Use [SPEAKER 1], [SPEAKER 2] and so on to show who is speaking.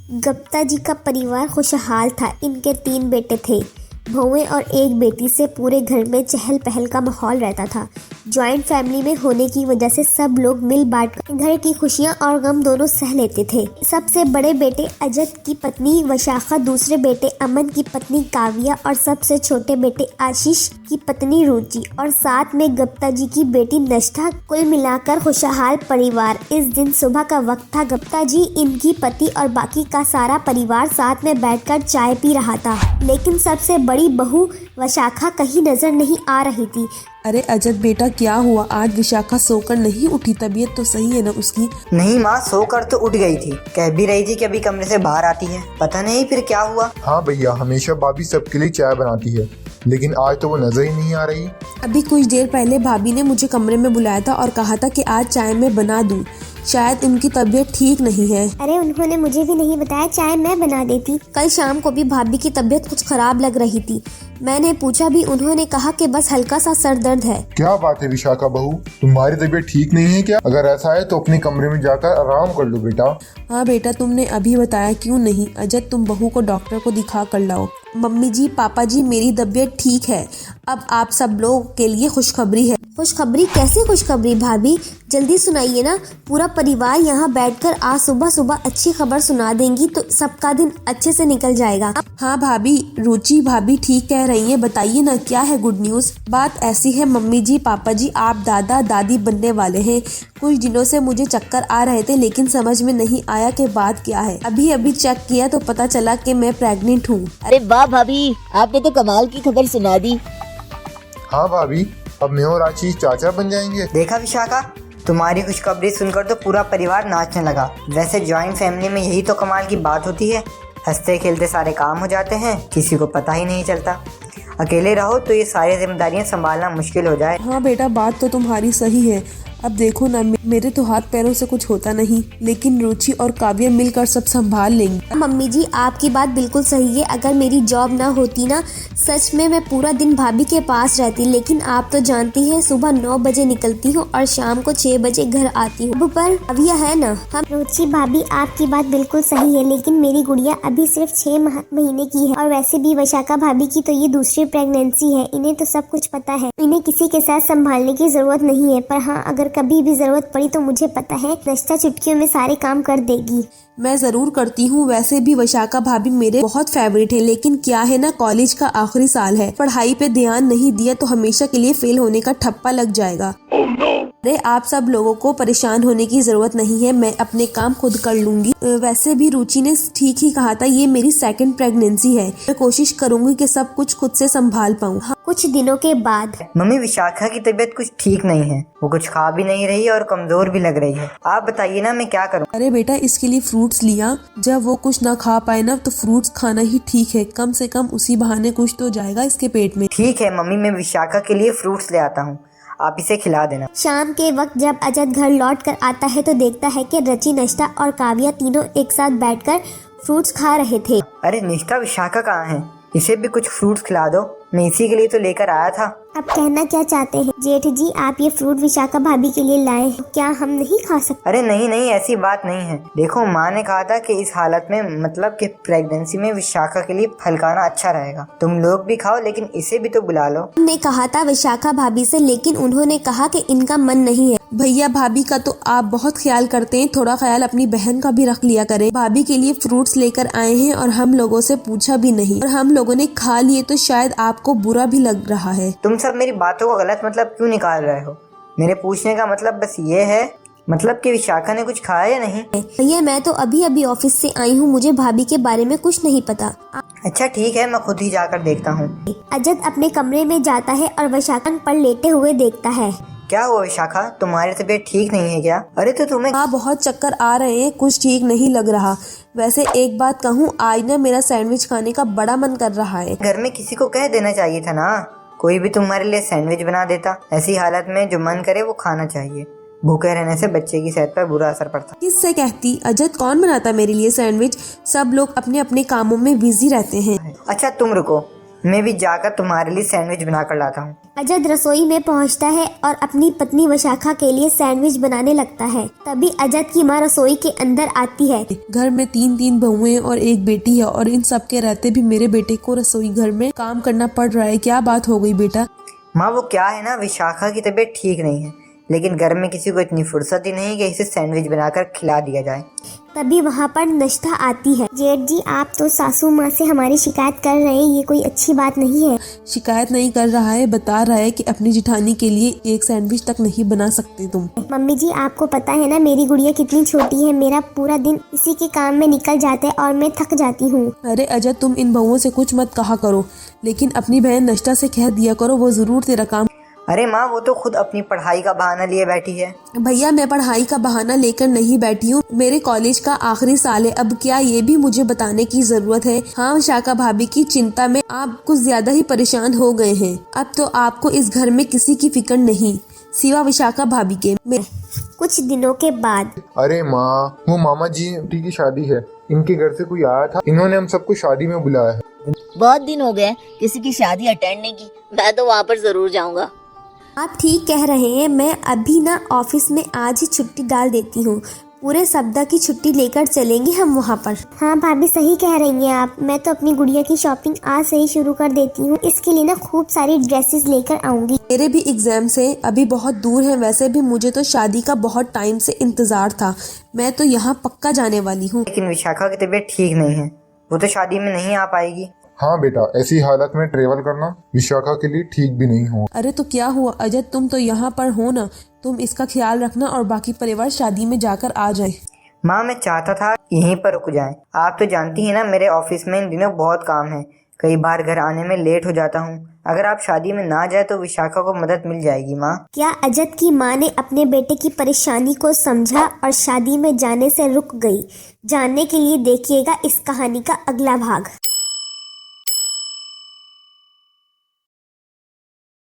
[SPEAKER 1] गुप्ता जी का परिवार खुशहाल था। इनके 3 बेटे थे, बहुएं और एक बेटी से पूरे घर में चहल पहल का माहौल रहता था। जॉइंट फैमिली में होने की वजह से सब लोग मिल बांट कर घर की खुशियां और गम दोनों सह लेते थे। सबसे बड़े बेटे अजत की पत्नी वशाखा, दूसरे बेटे अमन की पत्नी काव्या और सबसे छोटे बेटे आशीष की पत्नी रुचि और साथ में गुप्ता जी की बेटी नष्टा। कुल मिलाकर खुशहाल परिवार। इस दिन सुबह का वक्त था। गुप्ता जी, इनकी पति और बाकी का सारा परिवार साथ में बैठकर चाय पी रहा था, लेकिन सबसे बड़ी बहू वशाखा कहीं नजर नहीं आ रही थी।
[SPEAKER 2] अरे अजत बेटा, क्या हुआ? आज विशाखा सोकर नहीं उठी? तबीयत तो सही है ना उसकी?
[SPEAKER 3] नहीं माँ, सोकर तो उठ गई थी। कह भी रही थी कि अभी कमरे से बाहर आती है। पता नहीं फिर क्या हुआ।
[SPEAKER 4] हाँ भैया, हमेशा भाभी सबके लिए चाय बनाती है, लेकिन आज तो वो नजर ही नहीं आ रही।
[SPEAKER 2] अभी कुछ देर पहले भाभी ने मुझे कमरे में बुलाया था और कहा था कि आज चाय मैं बना दूं। शायद उनकी तबीयत ठीक नहीं है।
[SPEAKER 1] अरे उन्होंने मुझे भी नहीं बताया, चाय मैं बना देती। कल शाम को भी भाभी की तबीयत कुछ खराब लग रही थी। मैंने पूछा भी, उन्होंने कहा कि बस हल्का सा सर दर्द है।
[SPEAKER 4] क्या बात है विशाखा बहू, तुम्हारी तबीयत ठीक नहीं है क्या? अगर ऐसा है तो अपने कमरे में जाकर आराम कर लो बेटा।
[SPEAKER 2] हाँ बेटा, तुमने अभी बताया क्यों नहीं? अजत, तुम बहू को डॉक्टर को दिखा कर लाओ। मम्मी जी, पापा जी, मेरी तबीयत ठीक है। अब आप सब लोग के लिए खुशखबरी है।
[SPEAKER 1] खुशखबरी? कैसी खुशखबरी भाभी? जल्दी सुनाइए ना। पूरा परिवार यहाँ बैठकर आज सुबह सुबह अच्छी खबर सुना देंगी तो सबका दिन अच्छे से निकल जाएगा।
[SPEAKER 2] हाँ भाभी, रुचि भाभी ठीक कह रही है। बताइए ना, क्या है गुड न्यूज़? बात ऐसी है मम्मी जी, पापा जी, आप दादा दादी बनने वाले हैं। कुछ दिनों से मुझे चक्कर आ रहे थे, लेकिन समझ में नहीं आया कि बात क्या है। अभी चेक किया तो पता चला कि मैं प्रेग्नेंट हूँ।
[SPEAKER 5] अरे वाह भाभी, आपने तो कमाल की खबर सुना दी।
[SPEAKER 4] हाँ भाभी, अब मैं और आशीष चाचा बन जाएंगे।
[SPEAKER 3] देखा विशाखा, तुम्हारी खुशखबरी सुनकर तो पूरा परिवार नाचने लगा। वैसे जॉइंट फैमिली में यही तो कमाल की बात होती है। हंसते खेलते सारे काम हो जाते हैं, किसी को पता ही नहीं चलता। अकेले रहो तो ये सारी जिम्मेदारियां संभालना मुश्किल हो जाए।
[SPEAKER 2] हाँ बेटा, बात तो तुम्हारी सही है। अब देखो ना, मेरे तो हाथ पैरों से कुछ होता नहीं, लेकिन रुचि और काव्या मिलकर सब संभाल लेंगी।
[SPEAKER 1] मम्मी जी, आपकी बात बिल्कुल सही है। अगर मेरी जॉब ना होती ना, सच में मैं पूरा दिन भाभी के पास रहती। लेकिन आप तो जानती हैं, सुबह 9 बजे निकलती हूँ और शाम को 6 बजे घर आती हूँ। पर काव्या है ना। हम रुचि भाभी, आपकी बात बिल्कुल सही है, लेकिन मेरी गुड़िया अभी सिर्फ 6 महीने की है। और वैसे भी वशाखा भाभी की तो ये दूसरी प्रेगनेंसी है। इन्हें तो सब कुछ पता है। इन्हें किसी के साथ संभालने की जरूरत नहीं है। पर हाँ, अगर कभी भी जरूरत पड़ी तो मुझे पता है नष्टा चुटकियों में सारे काम कर देगी।
[SPEAKER 2] मैं जरूर करती हूँ। वैसे भी वशाखा भाभी मेरे बहुत फेवरेट है, लेकिन क्या है ना, कॉलेज का आखिरी साल है। पढ़ाई पे ध्यान नहीं दिया तो हमेशा के लिए फेल होने का ठप्पा लग जाएगा। अरे आप सब लोगों को परेशान होने की जरूरत नहीं है, मैं अपने काम खुद कर लूंगी। वैसे भी रुचि ने ठीक ही कहा था, ये मेरी 2nd प्रेगनेंसी है। मैं कोशिश करूंगी कि सब कुछ खुद से संभाल पाऊँ।
[SPEAKER 1] कुछ दिनों के बाद
[SPEAKER 3] मम्मी, विशाखा की तबीयत कुछ ठीक नहीं है। वो कुछ खा भी नहीं रही और कमजोर भी लग रही है। आप बताइए ना, मैं क्या करूं?
[SPEAKER 2] अरे बेटा, इसके लिए फ्रूट्स लिया। जब वो कुछ ना खा पाए ना, तो फ्रूट्स खाना ही ठीक है। कम से कम उसी बहाने कुछ तो जाएगा इसके पेट में।
[SPEAKER 3] ठीक है मम्मी, मैं विशाखा के लिए फ्रूट्स ले आता हूँ, आप इसे खिला देना।
[SPEAKER 1] शाम के वक्त जब अजत घर लौट कर आता है तो देखता है कि रचि, नष्टा और काव्या तीनों एक साथ बैठकर फ्रूट्स खा रहे थे।
[SPEAKER 3] अरे निष्ठा, विशाखा कहाँ है? इसे भी कुछ फ्रूट्स खिला दो, मैं इसी के लिए तो लेकर आया था।
[SPEAKER 1] अब कहना क्या चाहते हैं जेठ जी? आप ये फ्रूट विशाखा भाभी के लिए लाए हैं, क्या हम नहीं खा सकते?
[SPEAKER 3] अरे नहीं नहीं, ऐसी बात नहीं है। देखो, माँ ने कहा था कि इस हालत में, मतलब कि प्रेगनेंसी में, विशाखा के लिए फल खाना अच्छा रहेगा। तुम लोग भी खाओ, लेकिन इसे भी तो बुला लो।
[SPEAKER 1] हमने कहा था विशाखा भाभी से, लेकिन उन्होंने कहा कि इनका मन नहीं है।
[SPEAKER 2] भैया, भाभी का तो आप बहुत ख्याल करते हैं, थोड़ा ख्याल अपनी बहन का भी रख लिया करें। भाभी के लिए फ्रूट्स लेकर आए हैं और हम लोगों से पूछा भी नहीं, और हम लोगों ने खा लिए तो शायद आपको बुरा भी लग रहा है।
[SPEAKER 3] तुम सब मेरी बातों का गलत मतलब क्यों निकाल रहे हो? मेरे पूछने का मतलब बस ये है, मतलब कि विशाखा ने कुछ खाया या नहीं?
[SPEAKER 1] भैया, मैं तो अभी ऑफिस से आई हूँ, मुझे भाभी के बारे में कुछ नहीं पता।
[SPEAKER 3] अच्छा ठीक है, मैं खुद ही जाकर देखता हूँ।
[SPEAKER 1] अजत अपने कमरे में जाता है और वशाखा पर लेटे हुए देखता है।
[SPEAKER 3] क्या हुआ विशाखा, तुम्हारी तबीयत ठीक नहीं है क्या? अरे तो तुम्हें
[SPEAKER 2] हाँ, बहुत चक्कर आ रहे हैं, कुछ ठीक नहीं लग रहा। वैसे एक बात कहूँ, आज ना मेरा सैंडविच खाने का बड़ा मन कर रहा है।
[SPEAKER 3] घर में किसी को कह देना चाहिए था ना, कोई भी तुम्हारे लिए सैंडविच बना देता। ऐसी हालत में जो मन करे वो खाना चाहिए। भूखे रहने से बच्चे की सेहत पर बुरा असर पड़ता।
[SPEAKER 2] किससे कहती? अजत कौन बनाता मेरे लिए सैंडविच? सब लोग अपने अपने कामों में बिजी रहते हैं।
[SPEAKER 3] अच्छा तुम रुको, मैं भी जाकर तुम्हारे लिए सैंडविच बना कर लाता हूँ।
[SPEAKER 1] अजद रसोई में पहुंचता है और अपनी पत्नी विशाखा के लिए सैंडविच बनाने लगता है। तभी अजद की माँ रसोई के अंदर आती है।
[SPEAKER 2] घर में 3 बहुएं और एक बेटी है और इन सब के रहते भी मेरे बेटे को रसोई घर में काम करना पड़ रहा है। क्या बात हो गई बेटा?
[SPEAKER 3] माँ वो क्या है ना, विशाखा की तबीयत ठीक नहीं है, लेकिन घर में किसी को इतनी फुर्सत ही नहीं कि इसे सैंडविच बनाकर खिला दिया जाए।
[SPEAKER 1] तभी वहाँ पर नश्ता आती है। जेठ जी, आप तो सासू माँ से हमारी शिकायत कर रहे हैं, ये कोई अच्छी बात नहीं है।
[SPEAKER 2] शिकायत नहीं कर रहा है, बता रहा है कि अपनी जिठानी के लिए एक सैंडविच तक नहीं बना सकते तुम।
[SPEAKER 1] मम्मी जी, आपको पता है ना मेरी गुड़िया कितनी छोटी है, मेरा पूरा दिन इसी के काम में निकल जाता है और मैं थक जाती हूँ।
[SPEAKER 2] अरे अजय, तुम इन बहुओं से कुछ मत कहा करो, लेकिन अपनी बहन नश्ता से कह दिया करो, वो जरूर तेरा काम।
[SPEAKER 3] अरे माँ, वो तो खुद अपनी पढ़ाई का बहाना लिए बैठी है।
[SPEAKER 2] भैया, मैं पढ़ाई का बहाना लेकर नहीं बैठी हूँ, मेरे कॉलेज का आखिरी साल है। अब क्या ये भी मुझे बताने की जरूरत है? हाँ, विशाखा भाभी की चिंता में आप कुछ ज्यादा ही परेशान हो गए हैं। अब तो आपको इस घर में किसी की फिक्र नहीं, सिवा विशाखा भाभी के।
[SPEAKER 1] कुछ दिनों के बाद
[SPEAKER 4] अरे माँ, वो मामा जी की शादी है, इनके घर से कोई आया था, इन्होंने हम सबको शादी में बुलाया है।
[SPEAKER 5] बहुत दिन हो गए किसी की शादी अटेंड नहीं की, मैं तो वहाँ पर जरूर जाऊंगा।
[SPEAKER 1] आप ठीक कह रहे हैं, मैं अभी ना ऑफिस में आज ही छुट्टी डाल देती हूँ। पूरे सप्ताह की छुट्टी लेकर चलेंगे हम वहाँ पर। हाँ भाभी, सही कह रही हैं आप। मैं तो अपनी गुड़िया की शॉपिंग आज से ही शुरू कर देती हूँ। इसके लिए ना खूब सारी ड्रेसेस लेकर आऊंगी।
[SPEAKER 2] मेरे भी एग्जाम से अभी बहुत दूर है, वैसे भी मुझे तो शादी का बहुत टाइम से इंतजार था। मैं तो यहाँ पक्का जाने वाली हूँ।
[SPEAKER 3] लेकिन विशाखा की तबीयत ठीक नहीं है, वो तो शादी में नहीं आ पाएगी।
[SPEAKER 4] हाँ बेटा, ऐसी हालत में ट्रेवल करना विशाखा के लिए ठीक भी नहीं हो।
[SPEAKER 2] अरे तो क्या हुआ अजय, तुम तो यहाँ पर हो ना, तुम इसका ख्याल रखना और बाकी परिवार शादी में जाकर आ जाए।
[SPEAKER 3] माँ, मैं चाहता था यहीं पर रुक जाएं। आप तो जानती हैं ना, मेरे ऑफिस में इन दिनों बहुत काम है, कई बार घर आने में लेट हो जाता हूँ। अगर आप शादी में ना जाए तो विशाखा को मदद मिल जाएगी। माँ,
[SPEAKER 1] क्या अजद की माँ ने अपने बेटे की परेशानी को समझा और शादी में जाने से रुक गई? जानने के लिए देखिएगा इस कहानी का अगला भाग।